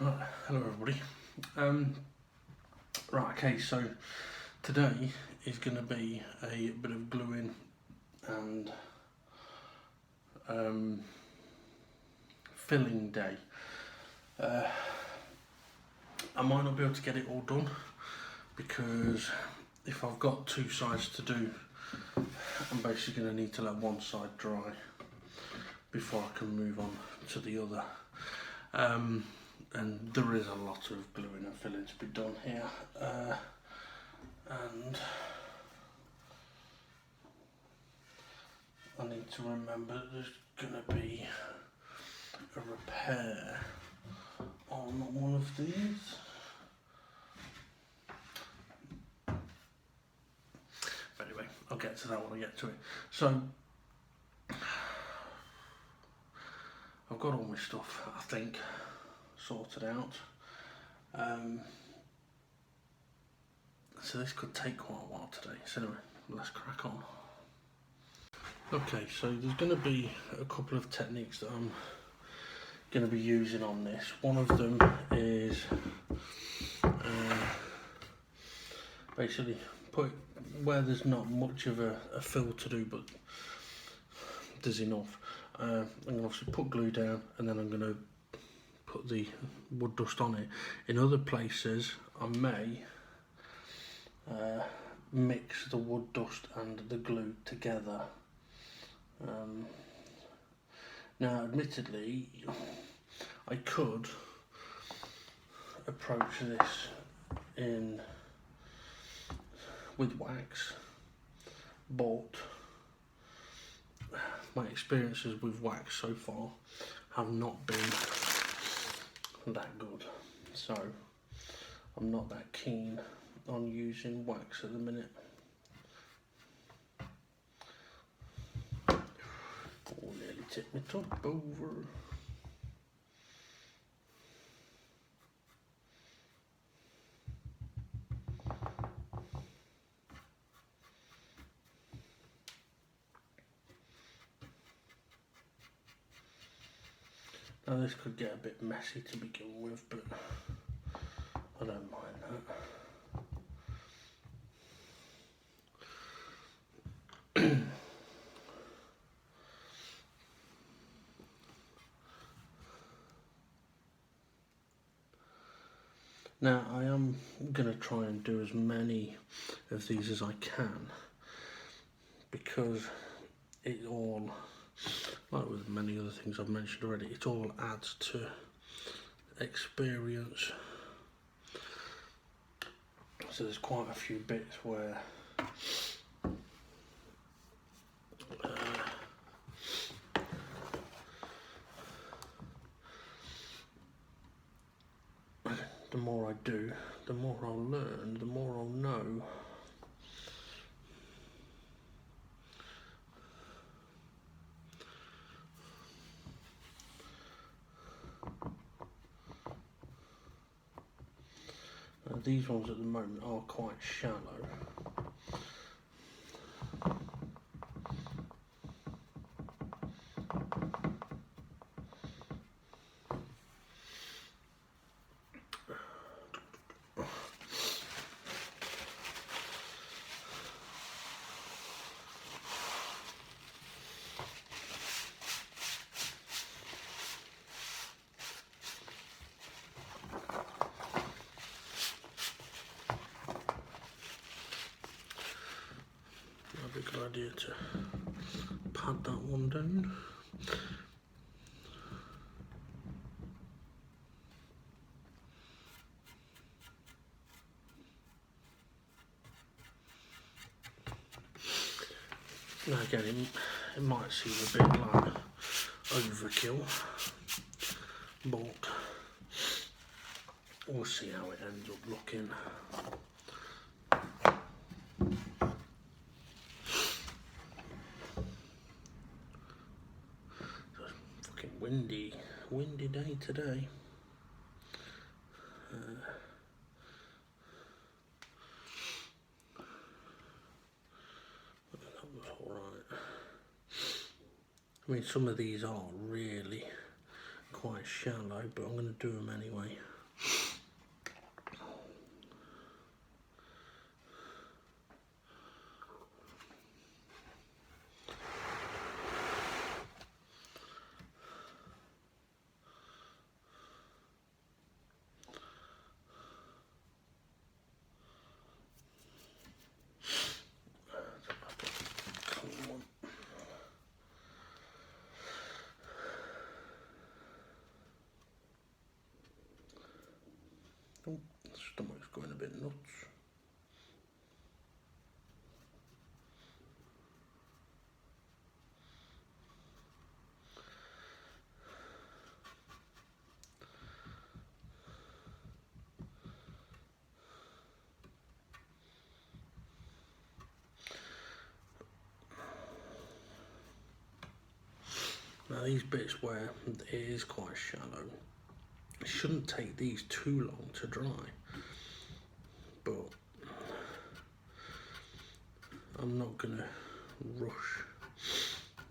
Right, hello everybody. Right, okay, so today is going to be a bit of gluing and filling day. I might not be able to get it all done because if I've got two sides to do, I'm basically going to need to let one side dry before I can move on to the other. And there is a lot of gluing and filling to be done here, and I need to remember that there's going to be a repair on one of these. But anyway, I'll get to that when I get to it. So I've got all my stuff, I think, sorted out. So this could take quite a while today. So anyway, let's crack on. Okay, so there's going to be a couple of techniques that I'm going to be using on this. One of them is basically put where there's not much of a fill to do, but there's enough. I'm going to obviously put glue down, and then I'm going to put the wood dust on it. In other places, I may mix the wood dust and the glue together. Now, admittedly, I could approach this with wax, but my experiences with wax so far have not been that good, so I'm not that keen on using wax at the minute. Oh, nearly tipped my top over. Now this could get a bit messy to begin with, but I don't mind that. Now I am going to try and do as many of these as I can, because it all, like with many other things I've mentioned already, it all adds to experience. So there's quite a few bits where the more I do, the more I'll learn, the more I'll know. These ones at the moment are quite shallow. Might be a good idea to pad that one down. Now again, it might seem a bit like overkill, but we'll see how it ends up looking. So it's fucking windy day today. That was alright. I mean, some of these are really quite shallow, but I'm going to do them anyway. Oh, the stomach's going a bit nuts. Now these bits where it is quite shallow, it shouldn't take these too long to dry, but I'm not going to rush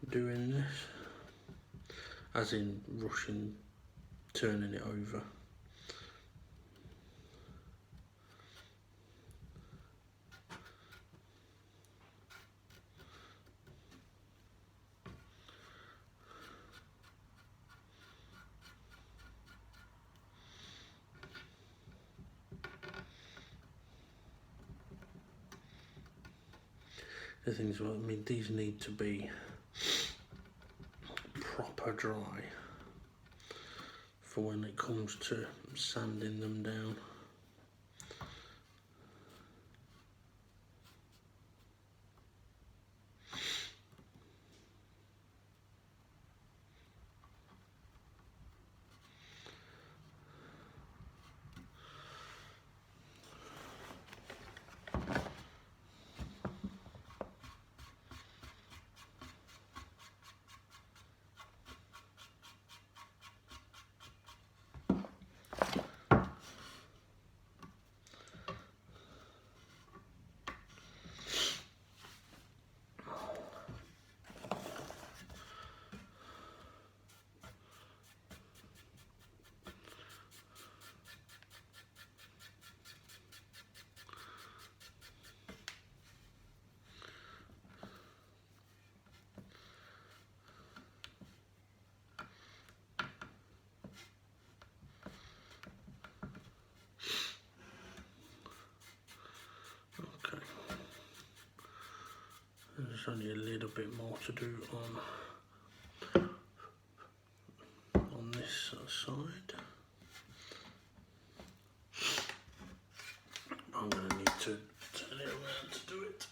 doing this, as in rushing turning it over. The things, well, I mean, these need to be proper dry for when it comes to sanding them down. Okay, there's only a little bit more to do on this side. I'm going to need to turn it around to do it.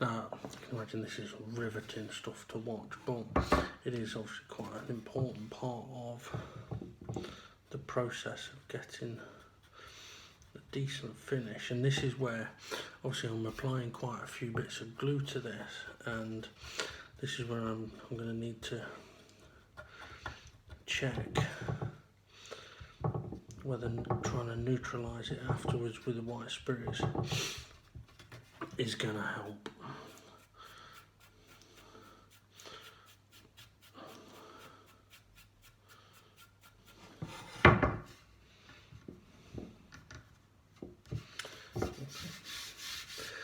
Now, you can imagine this is riveting stuff to watch, but it is obviously quite an important part of the process of getting a decent finish. And this is where, obviously, I'm applying quite a few bits of glue to this, and this is where I'm going to need to check whether trying to neutralise it afterwards with the white spirits is going to help.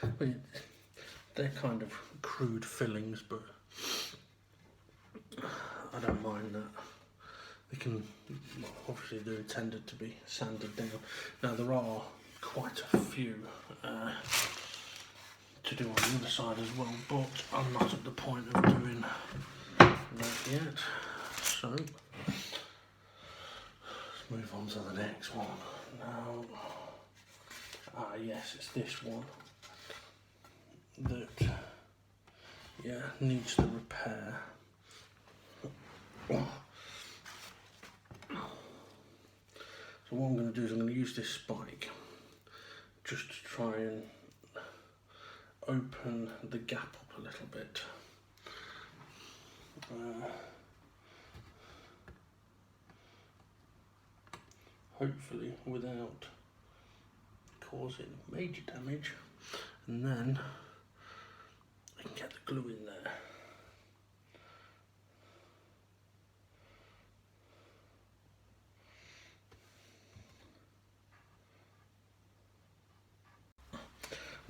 I mean, they're kind of crude fillings, but I don't mind that. They can, well, obviously they're intended to be sanded down. Now there are quite a few to do on the other side as well, but I'm not at the point of doing that yet. So let's move on to the next one. Now, yes, it's this one that, yeah, needs the repair. So what I'm going to do is I'm going to use this spike just to try and open the gap up a little bit. Hopefully without causing major damage, and then I can get the glue in there.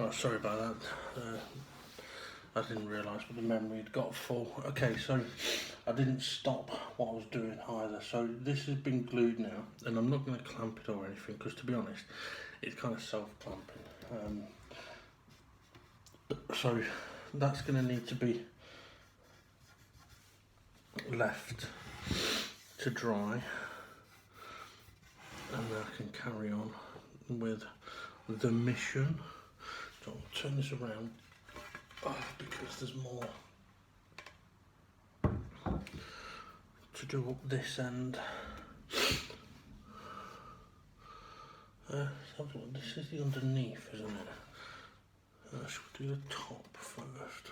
Oh, sorry about that. I didn't realise, but the memory had got full. Okay, so I didn't stop what I was doing either. So this has been glued now, and I'm not going to clamp it or anything, because to be honest, it's kind of self-clamping. So that's going to need to be left to dry, and then I can carry on with the mission. So I'll turn this around because there's more to do up this end. This is the underneath, isn't it? Should we do the top first?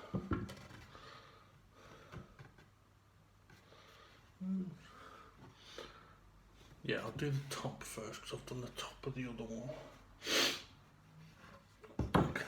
Yeah, I'll do the top first because I've done the top of the other one. Okay.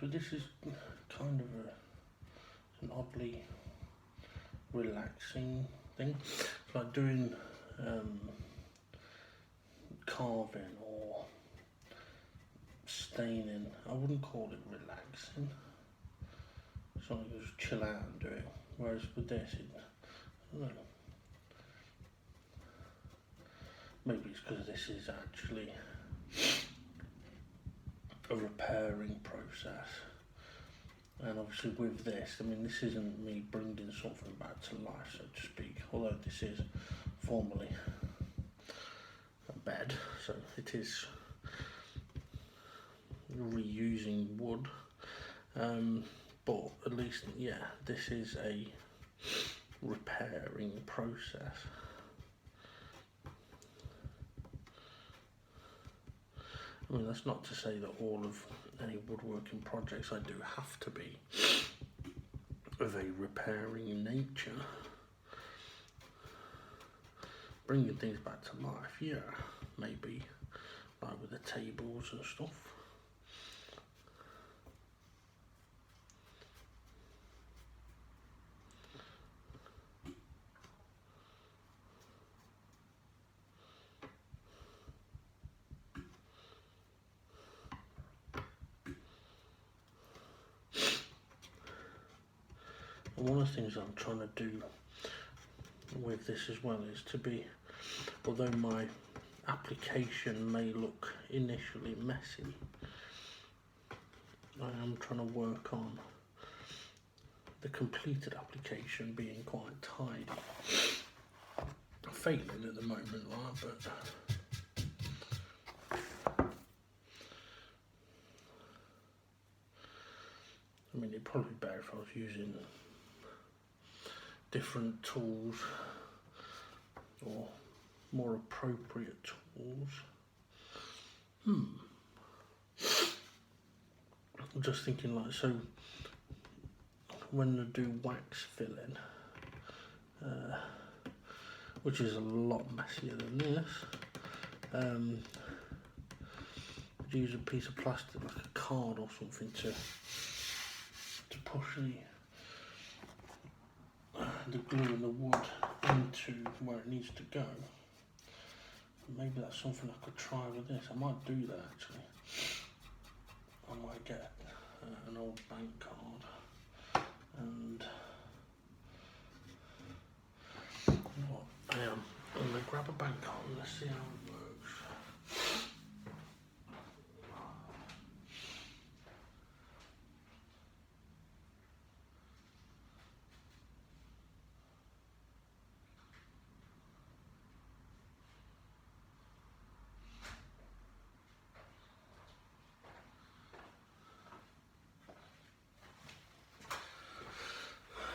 So this is kind of an oddly relaxing thing. It's like doing carving or staining. I wouldn't call it relaxing. Something you just chill out and do it. Whereas with this, I don't know. Maybe it's because this is actually a repairing process, and obviously with this, I mean, this isn't me bringing something back to life, so to speak, although this is formerly a bed, so it is reusing wood, but at least, yeah, this is a repairing process. I mean, that's not to say that all of any woodworking projects I do have to be of a repairing nature. Bringing things back to life, yeah, maybe like with the tables and stuff. And one of the things I'm trying to do with this as well is to be, although my application may look initially messy, I am trying to work on the completed application being quite tidy. I'm failing at the moment, like, but I mean, it'd probably be better if I was using different tools or more appropriate tools. I'm just thinking, like, so when I do wax filling, which is a lot messier than this, I'd use a piece of plastic, like a card or something, to push the glue and the wood into where it needs to go. Maybe that's something I could try with this. I might do that actually. I might get an old bank card and what I am. I'm going to grab a bank card and let's see how it works.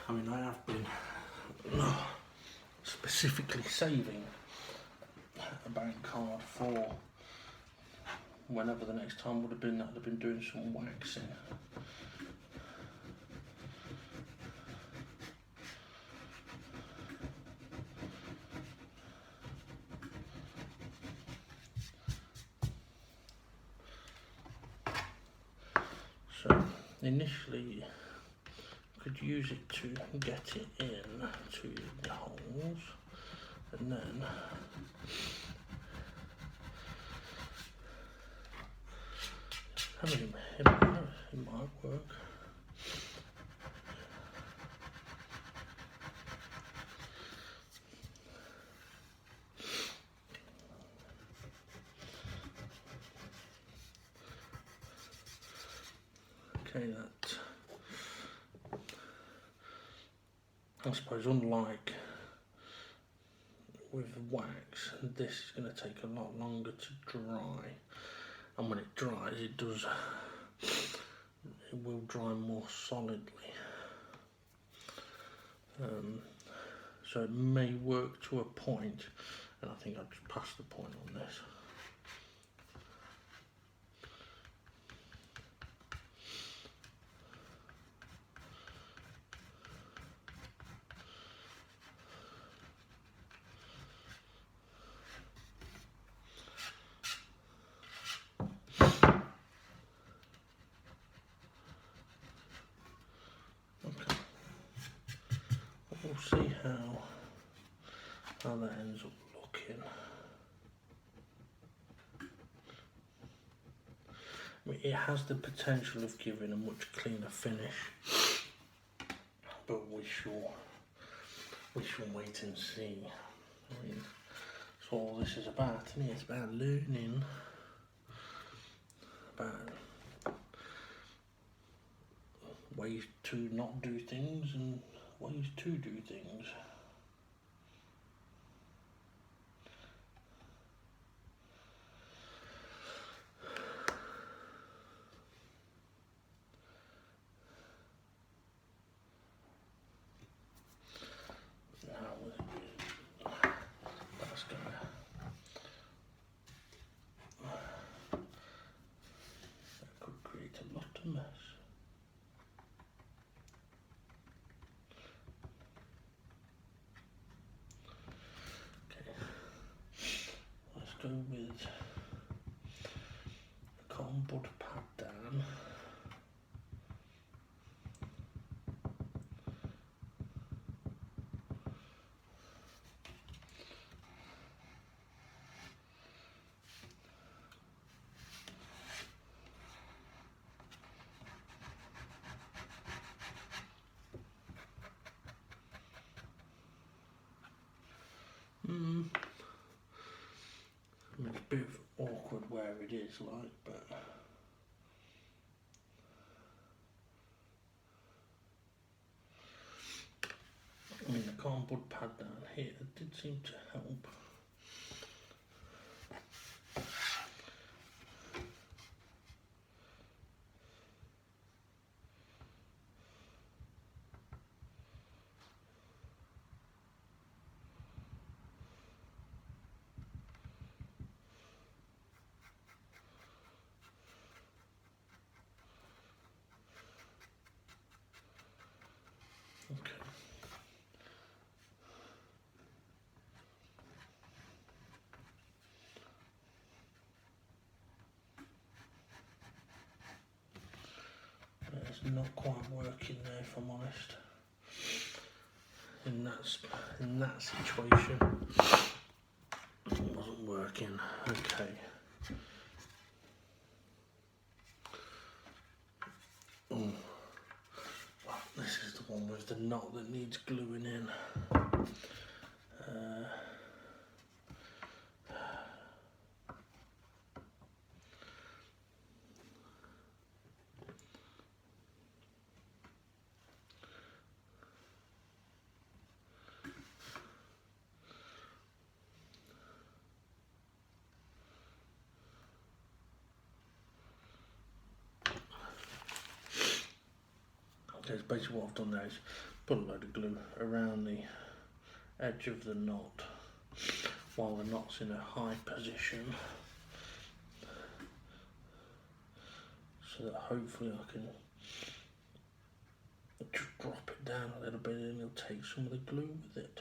I mean, I have been specifically saving a bank card for whenever the next time would have been that I'd have been doing some waxing. So initially I could use it to get it in to the holes, and then I mean, it might work. Okay, that, I suppose, unlike with wax, this is going to take a lot longer to dry, and when it dries, it will dry more solidly. So it may work to a point, and I think I've just passed the point on this. We'll see how that ends up looking. I mean, it has the potential of giving a much cleaner finish, but we shall wait and see. I mean, that's what all this is about, isn't it? It's about learning about ways to not do things and ways to do things. I mean, it's a bit awkward where it is, like, but I mean, the cardboard pad down here did seem to help. Okay. It's not quite working there, if I'm honest. In that situation, it wasn't working. Okay. Oh, well, this is the one with the knot that needs gluing in. Okay, so basically what I've done there is put a load of glue around the edge of the knot while the knot's in a high position, so that hopefully I can just drop it down a little bit and it'll take some of the glue with it.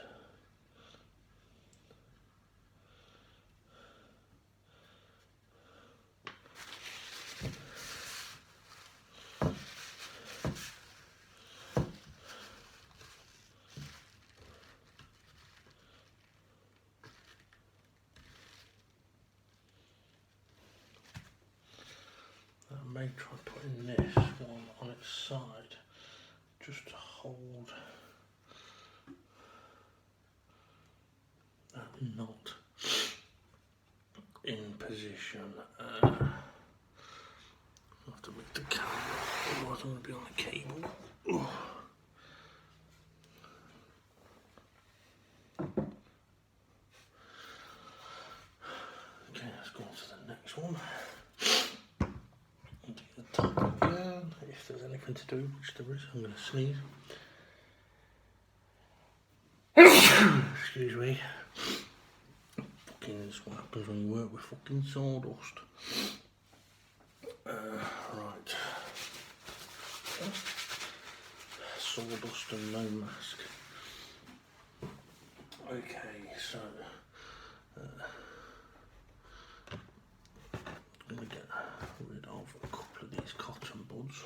I may try putting this one on its side just to hold that knot in position. I'll have to move the camera, otherwise I'm going to be on the cable. Okay, let's go on to the next one. And do the top again, if there's anything to do, which there is. I'm going to sneeze. Excuse me. Fucking, it's what happens when you work with fucking sawdust. Right. Sawdust and no mask. Okay, so I'm going to get rid of a couple of these cotton buds.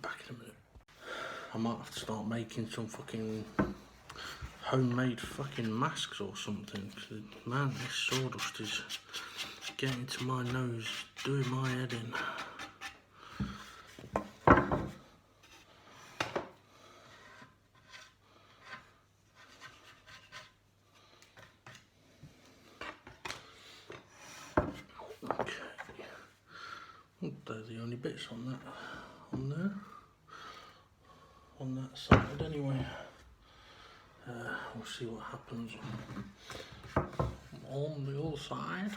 Back in a minute. I might have to start making some fucking homemade fucking masks or something. Cause man, this sawdust is getting to my nose, doing my head in. Okay. They're the only bits on that, on there, on that side anyway. We'll see what happens on the other side.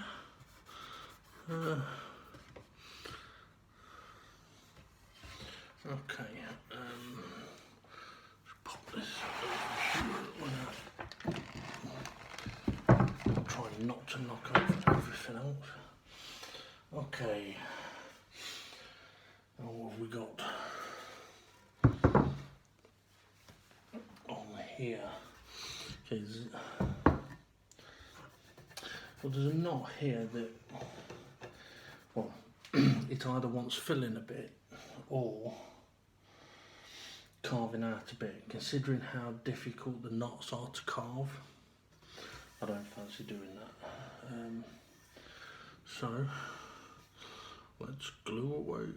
Okay, let's pop this over here. Try not to knock over everything else. Okay, now what have we got on here? Okay, there's a knot here that, well, it either wants filling a bit or carving out a bit. Considering how difficult the knots are to carve, I don't fancy doing that. So let's glue away.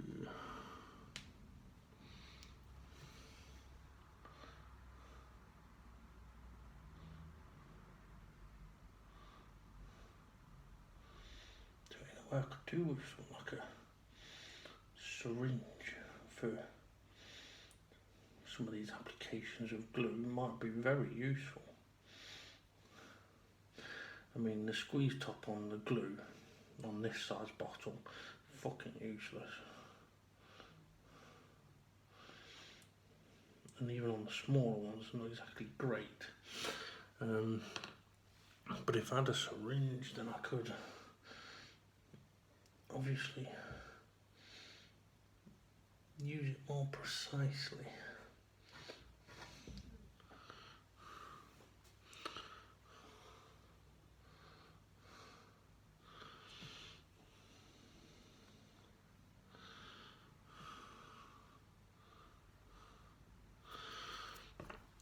What I could do with something like a syringe for some of these applications of glue might be very useful. I mean, the squeeze top on the glue on this size bottle, fucking useless. And even on the smaller ones, not exactly great. But if I had a syringe, then I could obviously use it more precisely.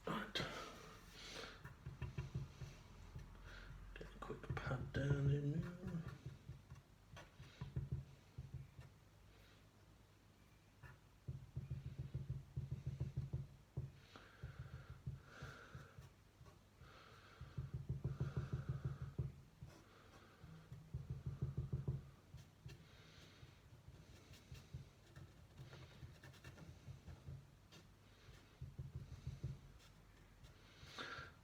Right. Get a quick pad down in there.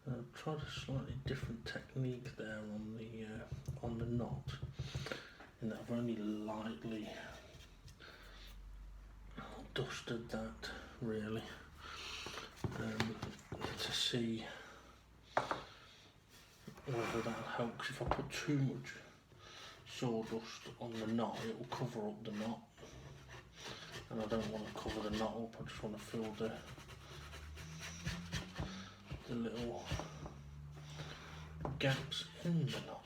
I've tried a slightly different technique there on the knot, in that I've only lightly dusted that really, to see whether that'll help. 'Cause if I put too much sawdust on the knot, it will cover up the knot, and I don't want to cover the knot up. I just want to fill the little gaps in the knot.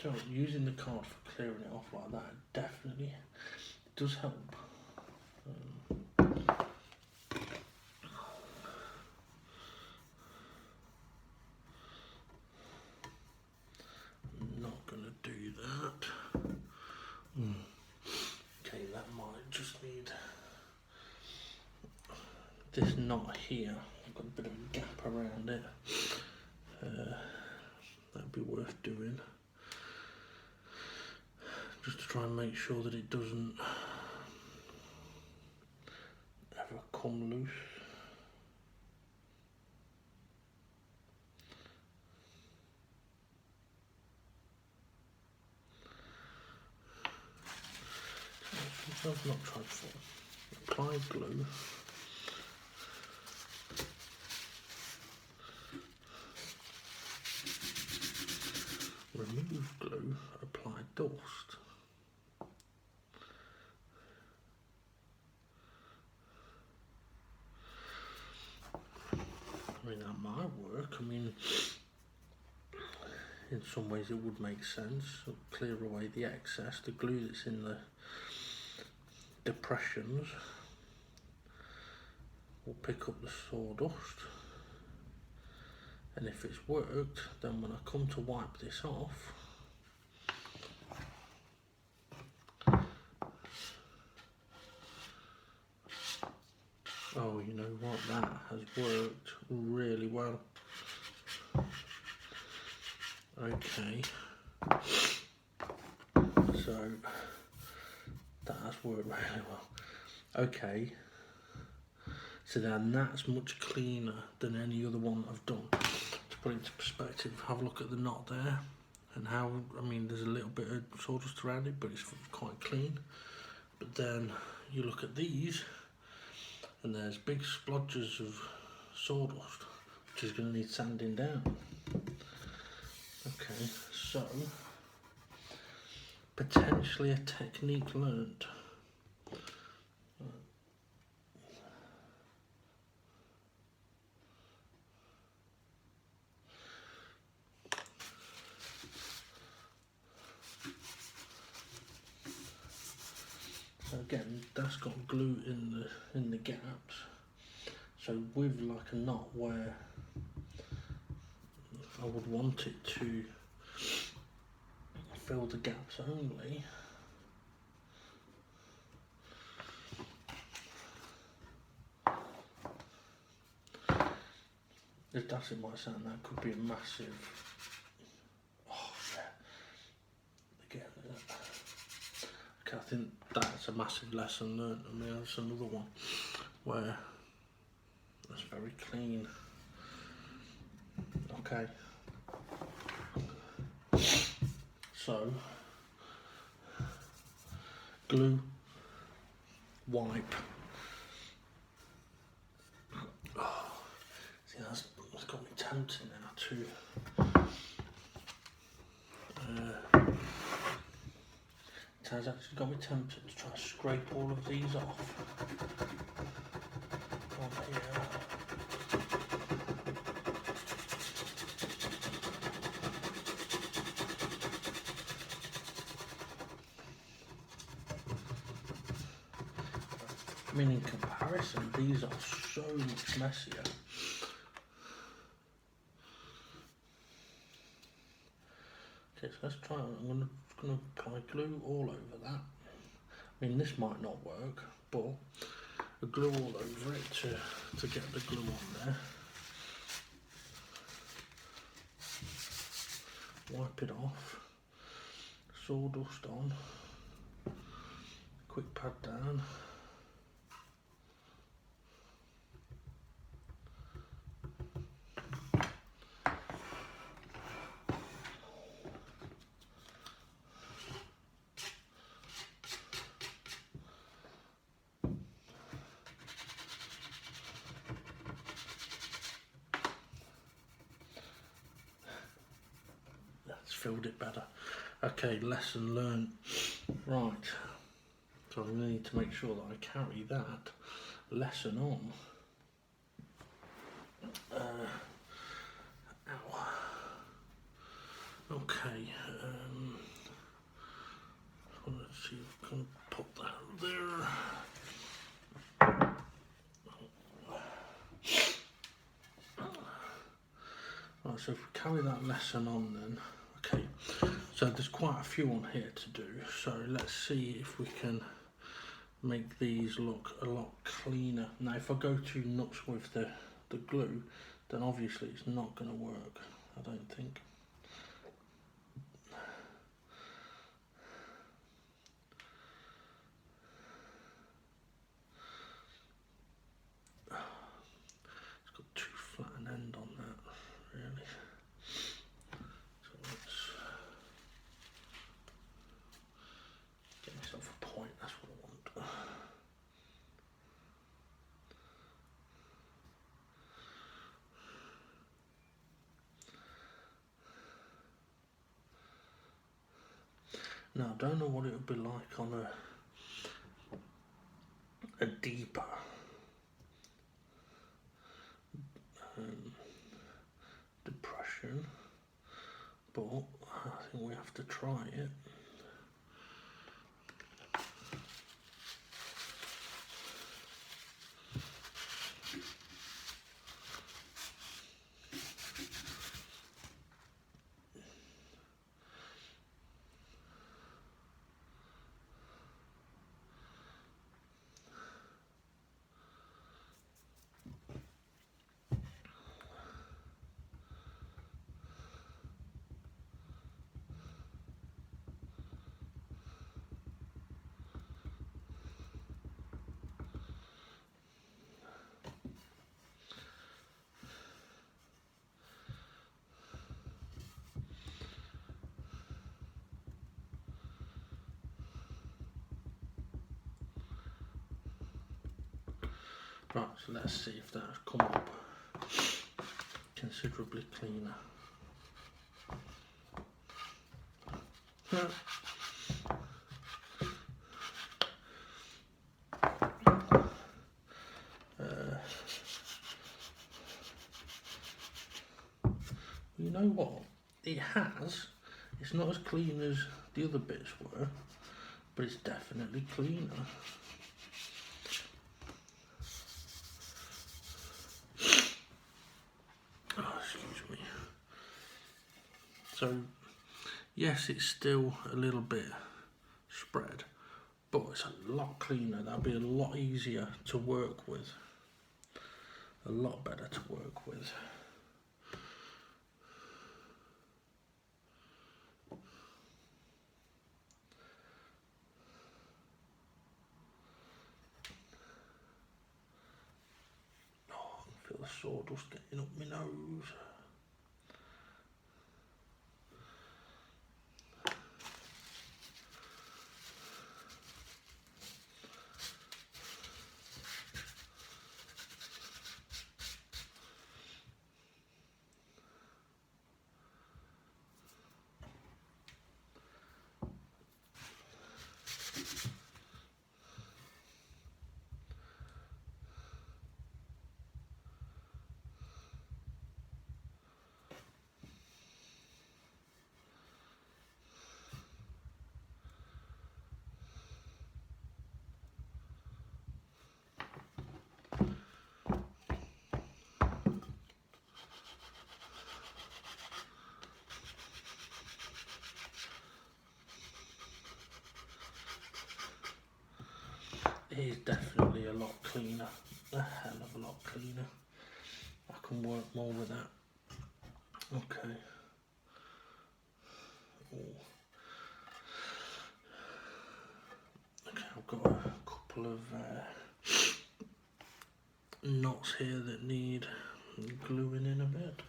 So using the card for clearing it off like that definitely does help. I'm not going to do that. Okay, that might just need this knot here. I've got a bit of a gap around it. That'd be worth doing, just to try and make sure that it doesn't ever come loose. I've not tried before. Apply glue. Remove glue, apply dust. I mean, that might work. I mean, in some ways it would make sense. It'll clear away the excess, the glue that's in the depressions will pick up the sawdust, and if it's worked, then when I come to wipe this off, oh, you know what, that has worked really well. Okay, so that has worked really well. Okay, so then that's much cleaner than any other one I've done. To put it into perspective, have a look at the knot there, and how, I mean, there's a little bit of sawdust around it, but it's quite clean. But then you look at these, and there's big splodges of sawdust, which is going to need sanding down. Okay, so potentially a technique learnt. So again, that's got glue in the gaps. So with like a knot where I would want it to fill the gaps only, as daft it might sound, that could be a massive, oh yeah, again, okay, I think that's a massive lesson learned. I mean, that's another one where that's very clean. Okay, so glue, wipe. Oh, see, that's got me tempted now to it has actually got me tempted to try to scrape all of these off on here. I mean, in comparison, these are so much messier. Okay, so let's try it. I'm gonna apply glue all over that. I mean, this might not work, but I glue all over it to get the glue on there. Wipe it off. Sawdust on. Quick pad down. Filled it better. Okay, lesson learned. Right, so I'm going to need to make sure that I carry that lesson on. Ow. Okay, let's see if I can put that there. Right, so if we carry that lesson on then, okay, so there's quite a few on here to do, so let's see if we can make these look a lot cleaner. Now if I go too nuts with the glue, then obviously it's not going to work, I don't think. It's got too flat an end on that, really. So let's get myself a point, that's what I want. Now I don't know what it would be like on a deeper depression, but I think we have to try it. Right, so let's see if that's come up considerably cleaner. You know what? It has. It's not as clean as the other bits were, but it's definitely cleaner. Oh, excuse me. So, yes, it's still a little bit spread, but it's a lot cleaner. That'll be a lot easier to work with. A lot better to work with. Oh, I can feel the sawdust getting up my nose. It is definitely a lot cleaner, a hell of a lot cleaner. I can work more with that. Okay. Ooh. Okay, I've got a couple of knots here that need gluing in a bit.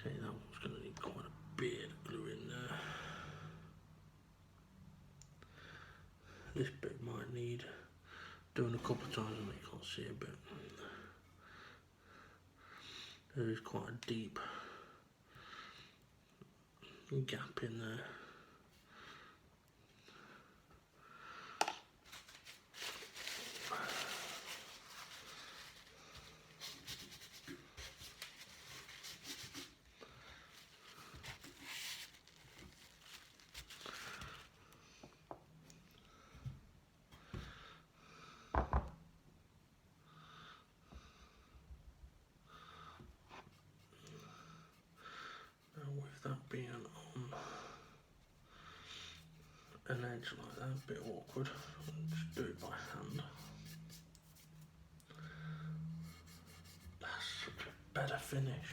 Okay, that one's going to need quite a bit of glue in there. This bit might need doing a couple of times and you can't see a bit. There is quite a deep gap in there. With that being on an edge like that, a bit awkward, just do it by hand. That's such a better finish.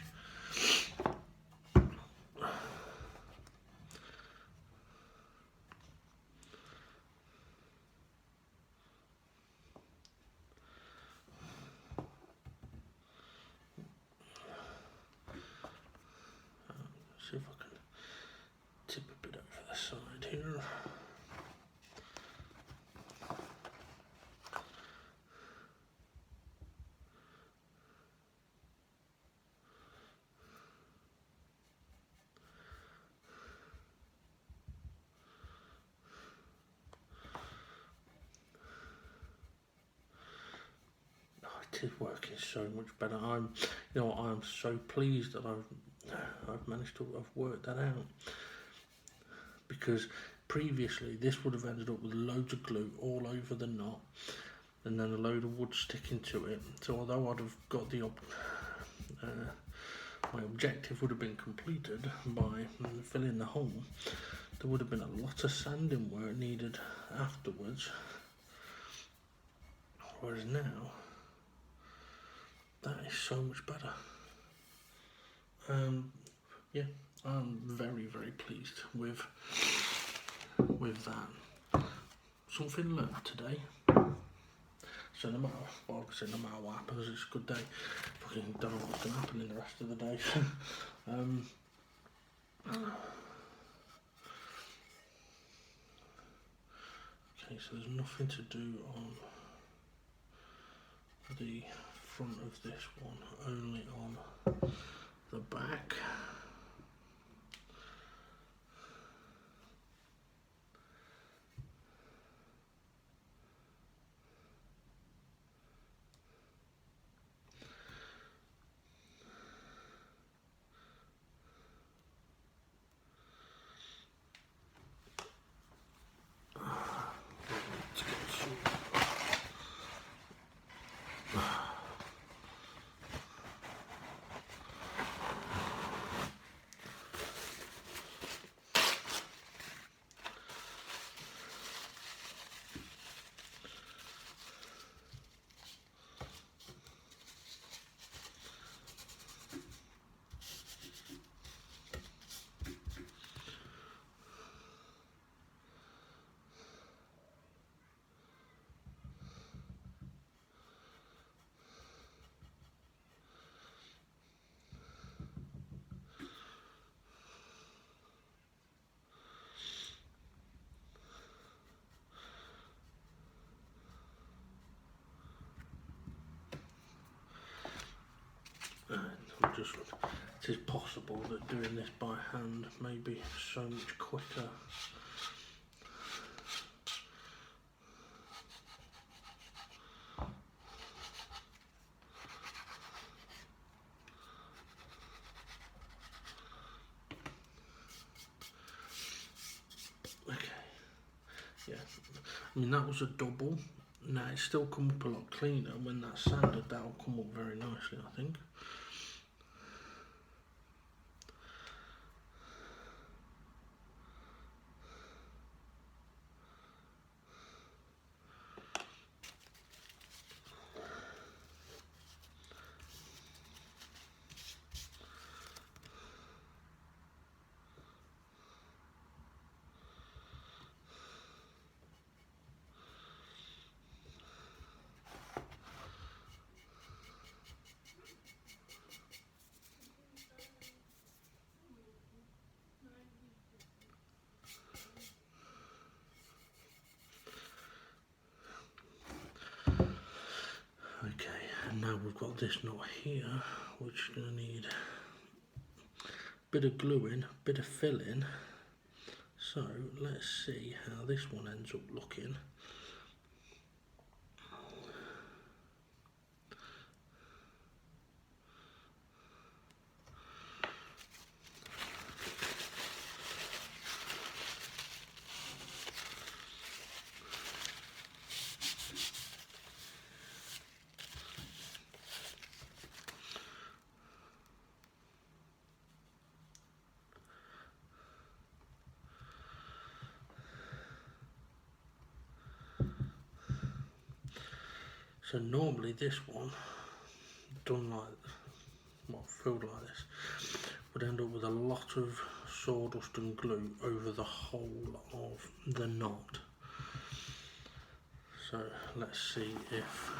See if I can tip a bit over the side here. It is working so much better. I'm so pleased that I've managed to have worked that out, because previously this would have ended up with loads of glue all over the knot and then a load of wood sticking to it. So although I'd have got my objective would have been completed by filling the hole, there would have been a lot of sanding work needed afterwards. Whereas now, that is so much better. Yeah, I'm very, very pleased with that. Something learned today. So no matter what happens, it's a good day. Fucking don't know what's going to happen in the rest of the day. Okay, so there's nothing to do on the front of this one, only on the back. It is possible that doing this by hand may be so much quicker. Okay, yeah, I mean that was a double. Now it's still come up a lot cleaner. When that's sanded, that'll come up very nicely, I think. Okay, and now we've got this knot here, which is going to need a bit of gluing, a bit of filling. So let's see how this one ends up looking. So normally this one, done like, well, filled like this, would end up with a lot of sawdust and glue over the whole of the knot. So let's see if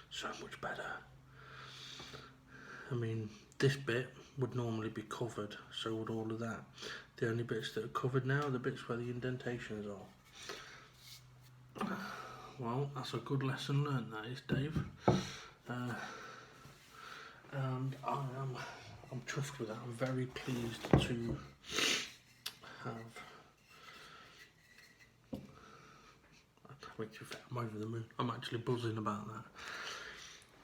so much better. I mean, this bit would normally be covered, so would all of that. The only bits that are covered now are the bits where the indentations are. Well, that's a good lesson learned, that is, Dave. And I'm chuffed with that. I'm very pleased to have. I'm over the moon. I'm actually buzzing about that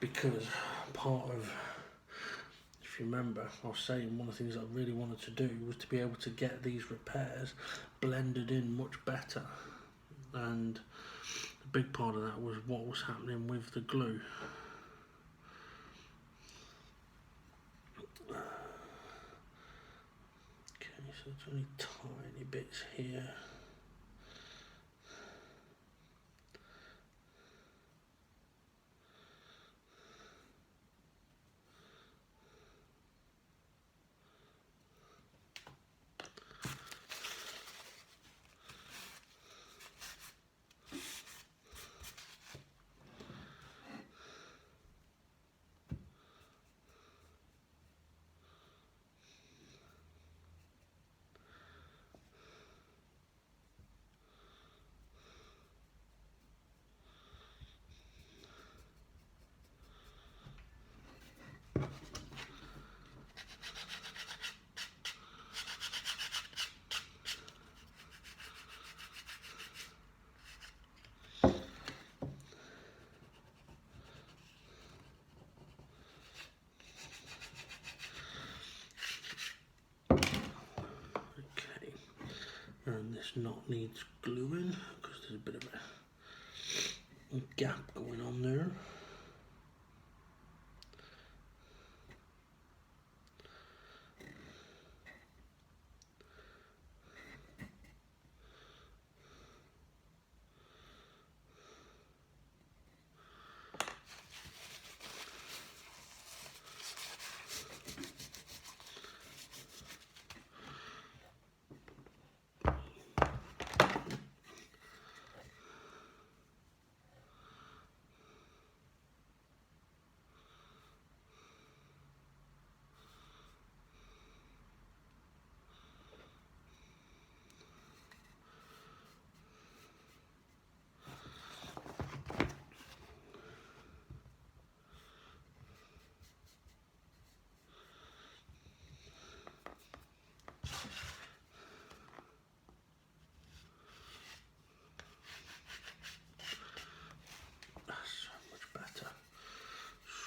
because part of, if you remember, I was saying one of the things I really wanted to do was to be able to get these repairs blended in much better, and a big part of that was what was happening with the glue. Okay, so it's only tiny bits here. And this knot needs gluing because there's a bit of a gap going on there.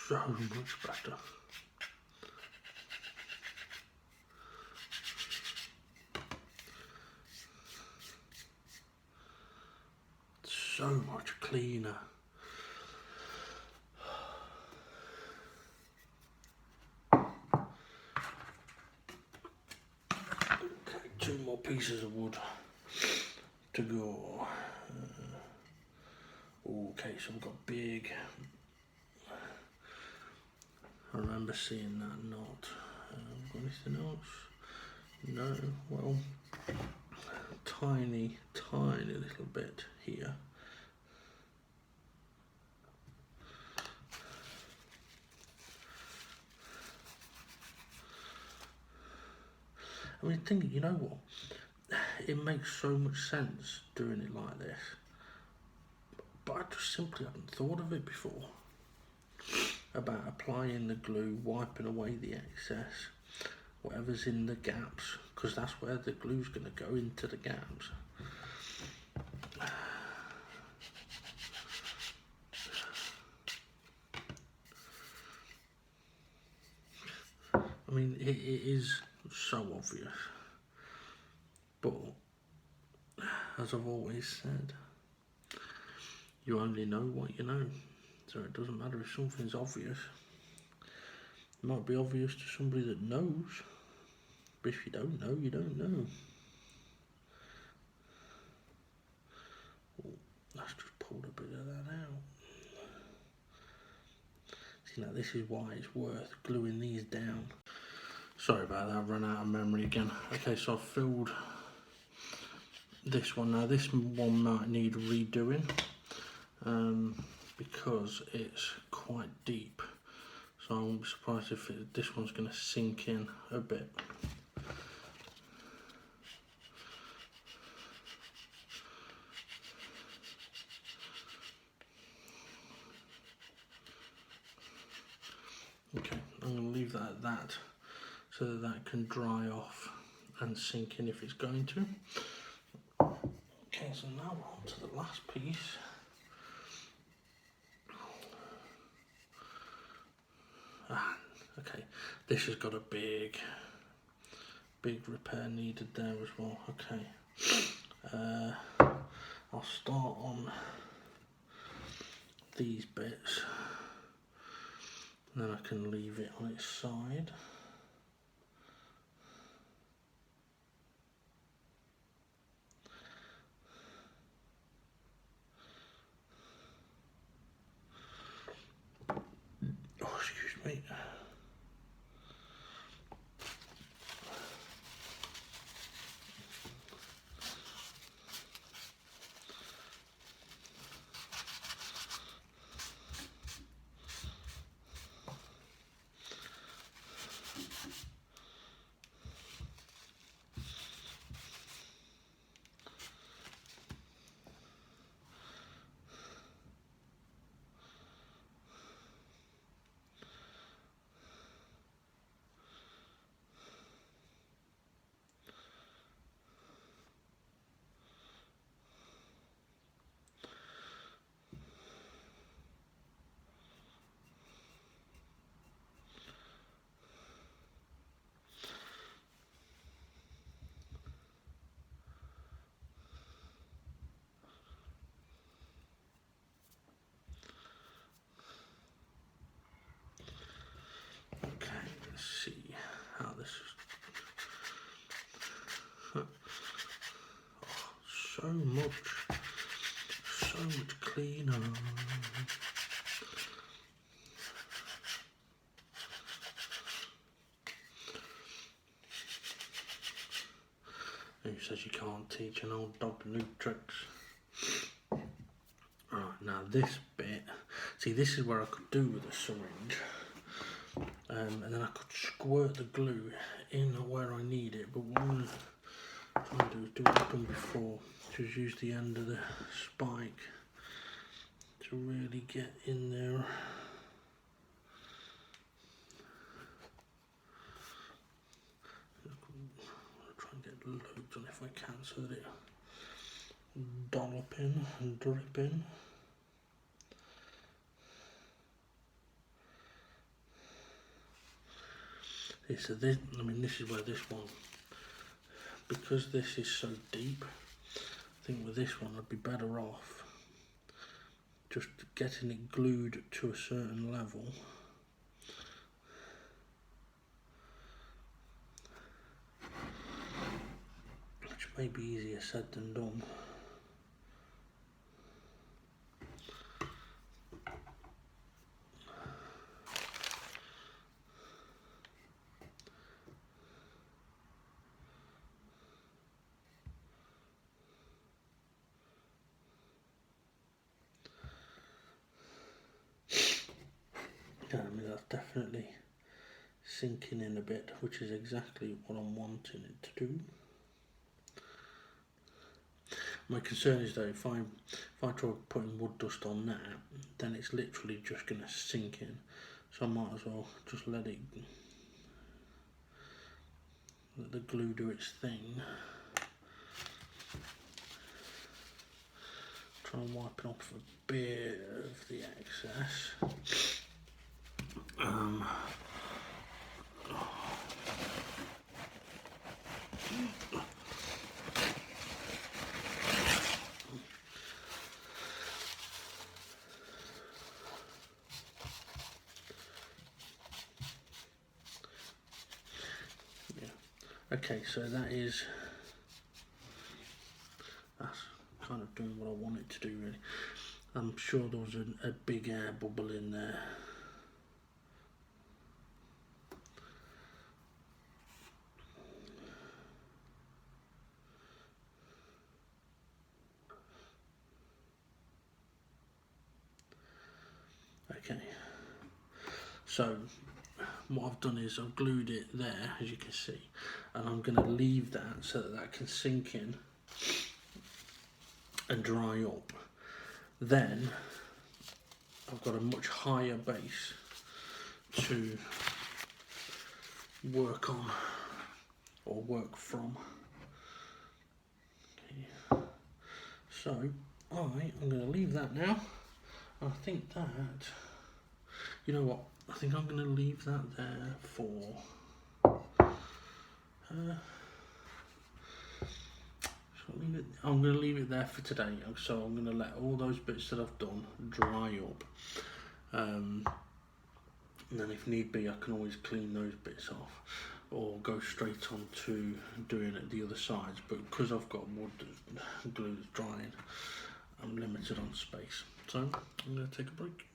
So much better. So much cleaner. Okay, 2 more pieces of wood to go. Okay, so we've got big. I remember seeing that knot. Got anything else? No. Well, tiny little bit here. I mean, you know what? It makes so much sense doing it like this, but I just simply hadn't thought of it before. About applying the glue, wiping away the excess, whatever's in the gaps, because that's where the glue's going to go, into the gaps. I mean, it is so obvious, but as I've always said, you only know what you know, so it doesn't matter if something's obvious. It might be obvious to somebody that knows, but if you don't know, you don't know. Oh, let's just pull a bit of that out. See, now this is why it's worth gluing these down. Sorry about that, I've run out of memory again. Okay, so I've filled this one. Now this one might need redoing because it's quite deep. So I won't be surprised if this one's going to sink in a bit. Okay, I'm going to leave that at that so that that can dry off and sink in if it's going to. Okay, so now we're on to the last piece. Okay, this has got a big repair needed there as well. Okay, I'll start on these bits, and then I can leave it on its side. Oh, excuse me. Okay, let's see how this is. Oh, so much cleaner. Who says you can't teach an old dog new tricks? Right, now this bit, see, this is where I could do with a syringe, and then I could squirt the glue in where I need it, but what I'm trying to do is do what I've done before, which is use the end of the spike to really get in there. I'll try and get loads on if I can, so that it dollop in and drip in. So this, I mean, this is where this one, because this is so deep, I think with this one I'd be better off just getting it glued to a certain level. Which may be easier said than done. Yeah, I mean, that's definitely sinking in a bit, which is exactly what I'm wanting it to do. My concern is that if I try putting wood dust on that, then it's literally just going to sink in. So I might as well just let the glue do its thing. Try and wipe off a bit of the excess. Okay, so that's kind of doing what I want it to do, really. I'm sure there was a big air bubble in there. Okay, so what I've done is I've glued it there, as you can see, and I'm going to leave that so that that can sink in and dry up. Then I've got a much higher base to work on or work from. Okay. So I'm going to leave that now. I think that, you know what, I think I'm going to leave that there for I'm going to leave it there for today. So I'm going to let all those bits that I've done dry up, and then if need be I can always clean those bits off or go straight on to doing it the other sides. But because I've got wood glue that's drying, I'm limited on space, so I'm going to take a break.